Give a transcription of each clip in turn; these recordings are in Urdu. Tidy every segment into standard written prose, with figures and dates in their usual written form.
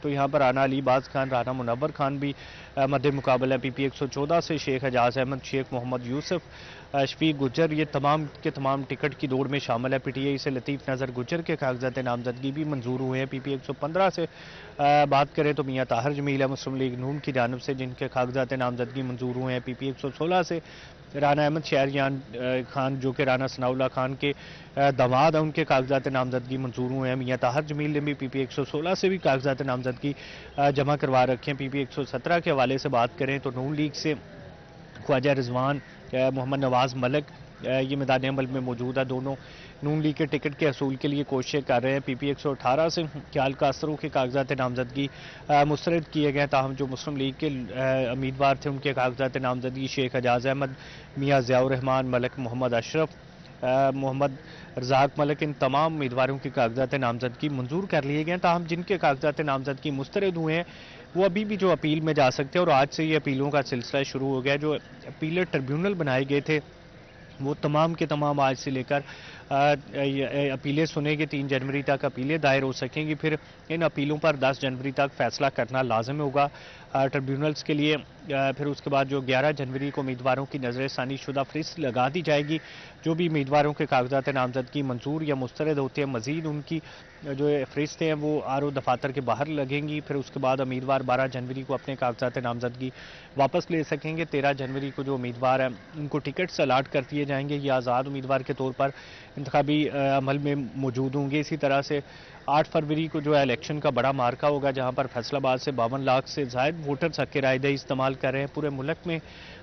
تو یہاں پر رانا علی باز خان، رانا منور خان بھی مد مقابل ہے PP 114 سے، شیخ اعجاز احمد، شیخ محمد یوسف، شفیق گجر، یہ تمام کے تمام ٹکٹ کی دوڑ میں شامل ہے۔ PTI سے لطیف نظر گجر کے کاغذات نامزدگی بھی منظور ہوئے ہیں۔ PP 115 سے بات کریں تو میاں طاہر جمیل ہے مسلم لیگ نون کی جانب سے، جن کے کاغذات نامزدگی منظور ہوئے ہیں۔ PP 116 سے رانا احمد شہریان خان جو کہ رانا ثناء اللہ خان کے داماد ہیں، ان کے کاغذات نامزدگی منظور ہوئے ہیں۔ میاں طاہر جمیل نے بھی PP 116 سے بھی کاغذات نامزدگی جمع کروا رکھے ہیں۔ PP 117 کے حوالے سے بات کریں تو نون لیگ سے خواجہ رضوان، محمد نواز ملک یہ میدان عمل میں موجود ہے، دونوں نون لیگ کے ٹکٹ کے حصول کے لیے کوششیں کر رہے ہیں۔ PP 118 سے کیال کاسرو کے کاغذات نامزدگی مسترد کیے گئے، تاہم جو مسلم لیگ کے امیدوار تھے ان کے کاغذات نامزدگی شیخ اعجاز احمد، میاں ضیاء الرحمان ملک، محمد اشرف، محمد رزاق ملک، ان تمام امیدواروں کے کاغذات نامزدگی منظور کر لیے گئے ہیں، تاہم جن کے کاغذات نامزدگی مسترد ہوئے ہیں وہ ابھی بھی جو اپیل میں جا سکتے ہیں، اور آج سے یہ اپیلوں کا سلسلہ شروع ہو گیا۔ جو اپیلر ٹریبیونل بنائے گئے تھے وہ تمام کے تمام آج سے لے کر اپیلیں سنے گے، 3 جنوری تک اپیلیں دائر ہو سکیں گی، پھر ان اپیلوں پر 10 جنوری تک فیصلہ کرنا لازم ہوگا ٹریبیونلز کے لیے۔ پھر اس کے بعد جو 11 جنوری کو امیدواروں کی نظر ثانی شدہ فہرست لگا دی جائے گی، جو بھی امیدواروں کے کاغذات نامزدگی منظور یا مسترد ہوتے ہیں مزید ان کی جو فہرستیں ہیں وہ RO دفاتر کے باہر لگیں گی۔ پھر اس کے بعد امیدوار 12 جنوری کو اپنے کاغذات نامزدگی واپس لے سکیں گے۔ 13 جنوری کو جو امیدوار ہیں ان کو ٹکٹس الاٹ کر دیے جائیں گے، یہ آزاد امیدوار کے طور پر انتخابی عمل میں موجود ہوں گے۔ اسی طرح سے 8 فروری کو جو ہے الیکشن کا بڑا مارکہ ہوگا، جہاں پر فیصل آباد سے 52 لاکھ سے زائد ووٹرز حق رائے دہی استعمال کر رہے ہیں۔ پورے ملک میں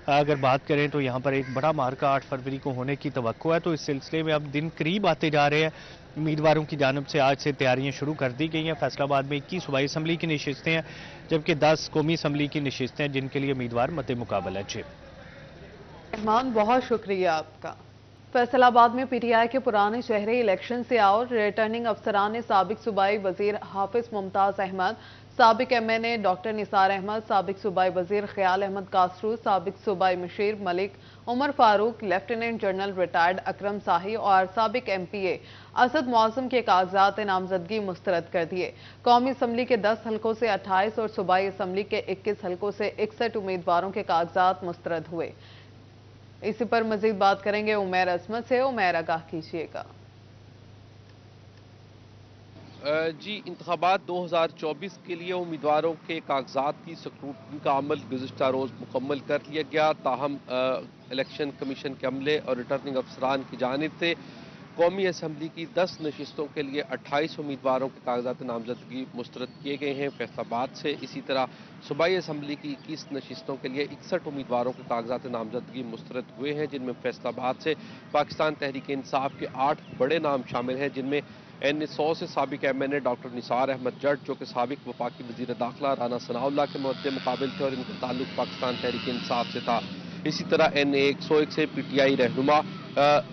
اگر بات کریں تو یہاں پر ایک بڑا مارکہ 8 فروری کو ہونے کی توقع ہے، تو اس سلسلے میں اب دن قریب آتے جا رہے ہیں۔ امیدواروں کی جانب سے آج سے تیاریاں شروع کر دی گئی ہیں۔ فیصل آباد میں 21 صوبائی اسمبلی کی نشستیں ہیں، جبکہ 10 قومی اسمبلی کی نشستیں ہیں جن کے لیے امیدوار مد مقابل ہیں۔ رحمان، بہت شکریہ آپ کا۔ فیصل آباد میں PTI کے پرانے شہری الیکشن سے اور ریٹرننگ افسران نے سابق صوبائی وزیر حافظ ممتاز احمد، سابق MNA ڈاکٹر نثار احمد، سابق صوبائی وزیر خیال احمد کاسرو، سابق صوبائی مشیر ملک عمر فاروق، لیفٹیننٹ جنرل ریٹائرڈ اکرم ساہی اور سابق MPA اسد معظم کے کاغذات نامزدگی مسترد کر دیے۔ قومی اسمبلی کے 10 حلقوں سے 28 اور صوبائی اسمبلی کے 21 حلقوں سے 61 امیدواروں کے کاغذات مسترد ہوئے۔ اسی پر مزید بات کریں گے عمیر عصمت سے۔ عمیر، آگاہ کیجیے گا۔ جی، انتخابات 2024 کے لیے امیدواروں کے کاغذات کی سکروٹنی کا عمل گزشتہ روز مکمل کر لیا گیا، تاہم الیکشن کمیشن کے عملے اور ریٹرننگ افسران کی جانب سے قومی اسمبلی کی 10 نشستوں کے لیے 28 امیدواروں کے کاغذات نامزدگی مسترد کیے گئے ہیں فیصل آباد سے۔ اسی طرح صوبائی اسمبلی کی 21 نشستوں کے لیے 61 امیدواروں کے کاغذات نامزدگی مسترد ہوئے ہیں، جن میں فیصل آباد سے پاکستان تحریک انصاف کے 8 بڑے نام شامل ہیں، جن میں NA100 سے سابق MNA ڈاکٹر نثار احمد جٹ، جو کہ سابق وفاقی وزیر داخلہ رانا ثناء اللہ کے مد مقابل تھے اور ان کا تعلق پاکستان تحریک انصاف سے تھا۔ اسی طرح NA101 سے PTI رہنما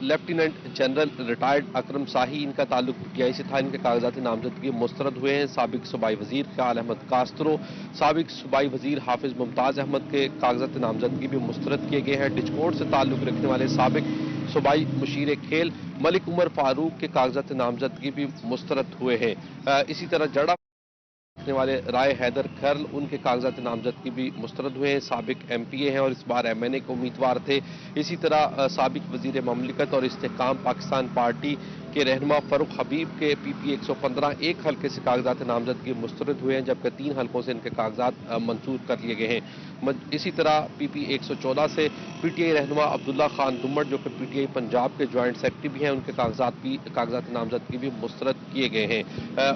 لیفٹیننٹ جنرل ریٹائرڈ اکرم ساہی، ان کا تعلق PTI سے تھا، ان کے کاغذات نامزدگی مسترد ہوئے ہیں۔ سابق صوبائی وزیر خیال احمد کاسترو، سابق صوبائی وزیر حافظ ممتاز احمد کے کاغذات نامزدگی بھی مسترد کیے گئے ہیں۔ ڈچکوٹ سے تعلق رکھنے والے سابق صوبائی مشیر کھیل ملک عمر فاروق کے کاغذات نامزدگی بھی مسترد ہوئے ہیں۔ اسی طرح جڑا رکھنے والے رائے حیدر کھرل، ان کے کاغذات نامزدگی بھی مسترد ہوئے ہیں، سابق MPA ہیں اور اس بار MNA کے امیدوار تھے۔ اسی طرح سابق وزیر مملکت اور استحکام پاکستان پارٹی کے رہنما فاروق حبیب کے PP 115 ایک حلقے سے کاغذات نامزدگی مسترد ہوئے ہیں، جبکہ 3 حلقوں سے ان کے کاغذات منسوخ کر لیے گئے ہیں۔ اسی طرح PP 114 سے PTI رہنما عبداللہ خان دمٹ، جو کہ PTI پنجاب کے جوائنٹ سیکرٹری بھی ہیں، ان کے کاغذات نامزدگی بھی مسترد کیے گئے ہیں۔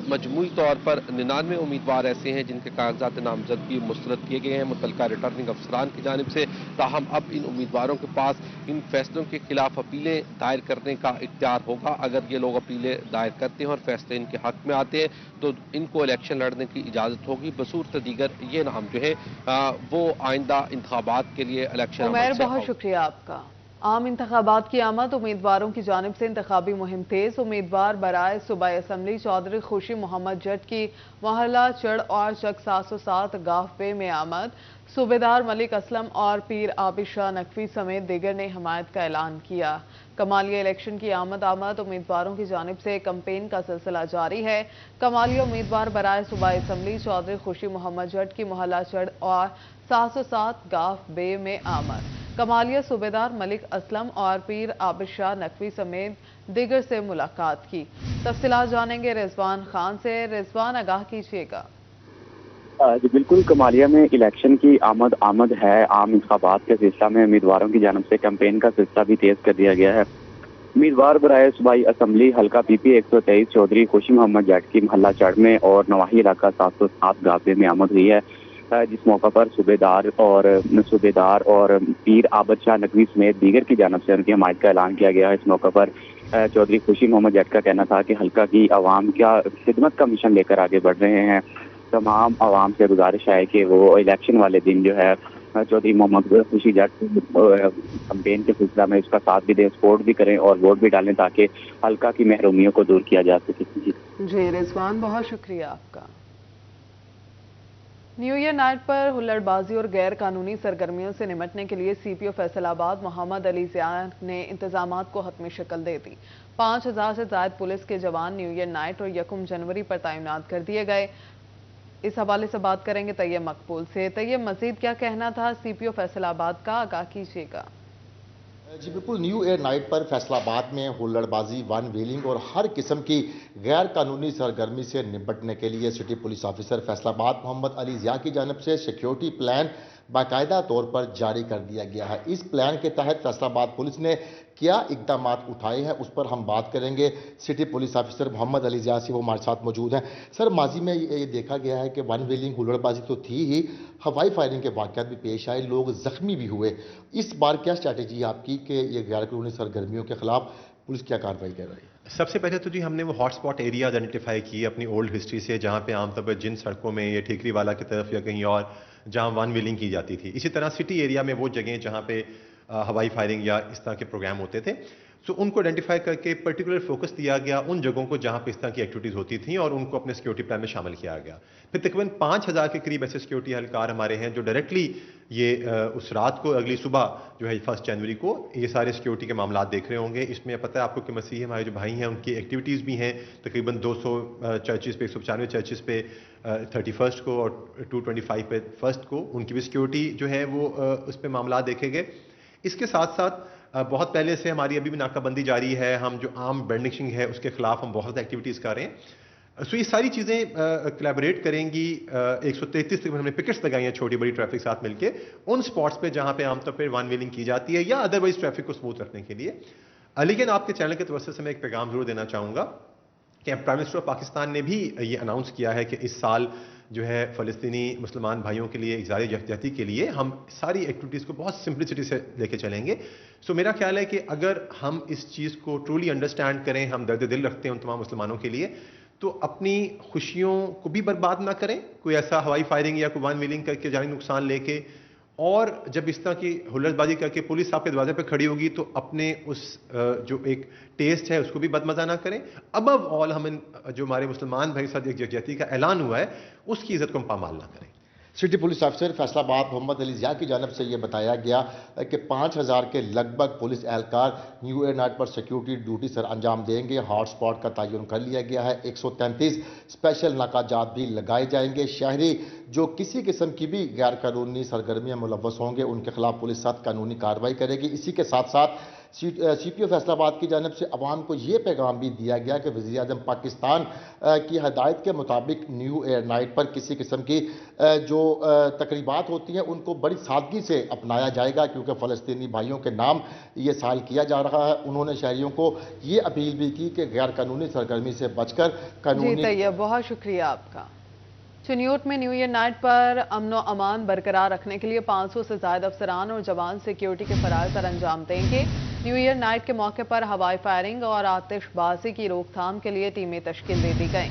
مجموعی طور پر 99 امیدوار ایسے ہیں جن کے کاغذات نامزدگی مسترد کیے گئے ہیں متعلقہ ریٹرننگ افسران کی جانب سے، تاہم اب ان امیدواروں کے پاس ان فیصلوں کے خلاف اپیلیں دائر کرنے کا اختیار ہوگا۔ اگر یہ لوگ اپیلیں دائر کرتے ہیں اور فیصلے ان کے حق میں آتے ہیں تو ان کو الیکشن لڑنے کی اجازت ہوگی، بصورت دیگر یہ نام جو ہے وہ آئندہ انتخابات کے لیے الیکشن عمیر، بہت شکریہ آپ کا۔ عام انتخابات کی آمد، امیدواروں کی جانب سے انتخابی مہم تیز۔ امیدوار برائے صوبائی اسمبلی چودھری خوشی محمد جٹ کی محلہ چڑ اور چک 707 گاف بے میں آمد۔ صوبیدار ملک اسلم اور پیر عابد شاہ نقوی سمیت دیگر نے حمایت کا اعلان کیا۔ کمالیہ الیکشن کی آمد امیدواروں کی جانب سے کمپین کا سلسلہ جاری ہے۔ کمالیہ امیدوار برائے صوبائی اسمبلی چودھری خوشی محمد جٹ کی محلہ چڑ اور 707 گاف بے میں آمد۔ کمالیہ صوبیدار ملک اسلم اور پیر عابد شاہ نقوی سمیت دیگر سے ملاقات کی۔ تفصیلات جانیں گے رضوان خان سے۔ رضوان، آگاہ کیجیے گا۔ جی بالکل، کمالیہ میں الیکشن کی آمد ہے۔ عام انتخابات کے سلسلہ میں امیدواروں کی جانب سے کمپین کا سلسلہ بھی تیز کر دیا گیا ہے۔ امیدوار برائے صوبائی اسمبلی حلقہ پی پی 123 چودھری خوشی محمد جٹ کی محلہ چڑ میں اور نواحی علاقہ 707 گاف بے میں آمد ہوئی ہے، جس موقع پر صوبیدار اور پیر عابد شاہ نقوی سمیت دیگر کی جانب سے ان کی حمایت کا اعلان کیا گیا ہے۔ اس موقع پر چودھری خوشی محمد جٹ کا کہنا تھا کہ حلقہ کی عوام کیا خدمت کا مشن لے کر آگے بڑھ رہے ہیں۔ تمام عوام سے گزارش ہے کہ وہ الیکشن والے دن جو ہے چودھری محمد خوشی جٹ کمپین کے سلسلہ میں اس کا ساتھ بھی دیں، سپورٹ بھی کریں اور ووٹ بھی ڈالیں تاکہ حلقہ کی محرومیوں کو دور کیا جا سکے۔ جی رضوان، بہت شکریہ آپ کا۔ نیو ایئر نائٹ پر ہلڑ بازی اور غیر قانونی سرگرمیوں سے نمٹنے کے لیے سی پی او فیصل آباد محمد علی ضیاء نے انتظامات کو حتمی شکل دے دی۔ 5000 سے زائد پولیس کے جوان نیو ایئر نائٹ اور 1 جنوری پر تعینات کر دیے گئے۔ اس حوالے سے بات کریں گے طیب مقبول سے۔ طیب، مزید کیا کہنا تھا سی پی او فیصل آباد کا، آگاہ کیجیے گا۔ جی بالکل، نیو ایئر نائٹ پر فیصل آباد میں ہلڑ بازی، ون ویلنگ اور ہر قسم کی غیر قانونی سرگرمی سے نمٹنے کے لیے سٹی پولیس آفیسر فیصل آباد محمد علی ضیاء کی جانب سے سیکیورٹی پلان باقاعدہ طور پر جاری کر دیا گیا ہے۔ اس پلان کے تحت فیصل آباد پولیس نے کیا اقدامات اٹھائے ہیں اس پر ہم بات کریں گے سٹی پولیس آفیسر محمد علی ضیاء سے، وہ ہمارے ساتھ موجود ہیں۔ سر، ماضی میں یہ دیکھا گیا ہے کہ ون ویلنگ ہلڑ بازی تو تھی ہی، ہوائی فائرنگ کے واقعات بھی پیش آئے، لوگ زخمی بھی ہوئے۔ اس بار کیا اسٹریٹجی ہے آپ کی کہ یہ غیر قانونی سرگرمیوں کے خلاف پولیس کیا کارروائی کر رہی ہے؟ سب سے پہلے تو جی ہم نے وہ ہاٹ سپاٹ ایریاز آئیڈینٹیفائی کیے اپنی اولڈ ہسٹری سے، جہاں پہ عام طور پر جن سڑکوں میں یا ٹھیکری والا کی طرف یا کہیں اور جہاں ون ویلنگ کی جاتی تھی۔ اسی طرح سٹی ایریا میں وہ جگہیں جہاں پہ ہوائی فائرنگ یا اس طرح کے پروگرام ہوتے تھے، سو ان کو آئیڈینٹیفائی کر کے پرٹیکولر فوکس دیا گیا ان جگہوں کو جہاں پہ اس طرح کی ایکٹیویٹیز ہوتی تھیں اور ان کو اپنے سیکیورٹی پلان میں شامل کیا گیا۔ پھر تقریباً 5000 کے قریب ایسے سیکیورٹی اہلکار ہمارے ہیں جو ڈائریکٹلی یہ اس رات کو اگلی صبح جو ہے 1 جنوری کو یہ سارے سیکیورٹی کے معاملات دیکھ رہے ہوں گے۔ اس میں پتہ ہے آپ کو کہ مسیحی ہمارے جو بھائی ہیں ان کی ایکٹیویٹیز بھی ہیں، تقریباً 200 چرچز پہ، 195 چرچز پہ 31 کو اور 225 پہ 1 کو ان کی بھی سیکیورٹی جو ہے وہ اس پہ معاملات دیکھے گئے۔ اس کے ساتھ ساتھ بہت پہلے سے ہماری ابھی بھی ناکہ بندی جاری ہے، ہم جو عام برنڈنگ ہے اس کے خلاف ہم بہت ایکٹیویٹیز کر رہے ہیں۔ سو یہ ساری چیزیں کولیبوریٹ کریں گی۔ 133 تک ہم نے پکٹس لگائی ہیں چھوٹی بڑی ٹریفک ساتھ مل کے ان سپاٹس پہ جہاں پہ عام طور پہ ون ویلنگ کی جاتی ہے یا ادروائز ٹریفک کو اسموتھ رکھنے کے لیے۔ لیکن آپ کے چینل کے توسط سے میں ایک پیغام ضرور دینا چاہوں گا کہ پرائم منسٹر آف پاکستان نے بھی یہ اناؤنس کیا ہے کہ اس سال جو ہے فلسطینی مسلمان بھائیوں کے لیے اظہار یکجہتی کے لیے ہم ساری ایکٹیویٹیز کو بہت سمپلسٹی سے لے کے چلیں گے۔ سو میرا خیال ہے کہ اگر ہم اس چیز کو ٹرولی انڈرسٹینڈ کریں، ہم درد دل رکھتے ہیں ان تمام مسلمانوں کے لیے، تو اپنی خوشیوں کو بھی برباد نہ کریں کوئی ایسا ہوائی فائرنگ یا کوئی ون ویلنگ کر کے جانی نقصان لے کے، اور جب اس طرح کی ہلڑ بازی کر کے پولیس آپ کے دروازے پہ کھڑی ہوگی تو اپنے اس جو ایک ٹیسٹ ہے اس کو بھی بدمزہ نہ کریں۔ ابو آل ہم جو ہمارے مسلمان بھائی ساتھ یکجہتی کا اعلان ہوا ہے اس کی عزت کو ہم پامال نہ کریں۔ سٹی پولیس آفیسر فیصل آباد محمد علی ضیاء کی جانب سے یہ بتایا گیا کہ 5000 کے لگ بھگ پولیس اہلکار نیو ایئر نائٹ پر سیکیورٹی ڈیوٹی سر انجام دیں گے۔ ہاٹ سپاٹ کا تعین کر لیا گیا ہے۔ 133 اسپیشل ناکہ جات بھی لگائے جائیں گے۔ شہری جو کسی قسم کی بھی غیر قانونی سرگرمیاں ملوث ہوں گے ان کے خلاف پولیس سخت قانونی کارروائی کرے گی۔ اسی کے ساتھ ساتھ سی پی او فیصل آباد کی جانب سے عوام کو یہ پیغام بھی دیا گیا کہ وزیر اعظم پاکستان کی ہدایت کے مطابق نیو ایئر نائٹ پر کسی قسم کی جو تقریبات ہوتی ہیں ان کو بڑی سادگی سے اپنایا جائے گا، کیونکہ فلسطینی بھائیوں کے نام یہ سال کیا جا رہا ہے۔ انہوں نے شہریوں کو یہ اپیل بھی کی کہ غیر قانونی سرگرمی سے بچ کر قانونی۔ جی طیب، بہت شکریہ آپ کا۔ چنیوٹ میں نیو ایئر نائٹ پر امن و امان برقرار رکھنے کے لیے 500 سے زائد افسران اور جوان سیکیورٹی کے فرائض سر انجام دیں گے۔ نیو ایئر نائٹ کے موقع پر ہوائی فائرنگ اور آتش بازی کی روک تھام کے لیے ٹیمیں تشکیل دے دی گئیں۔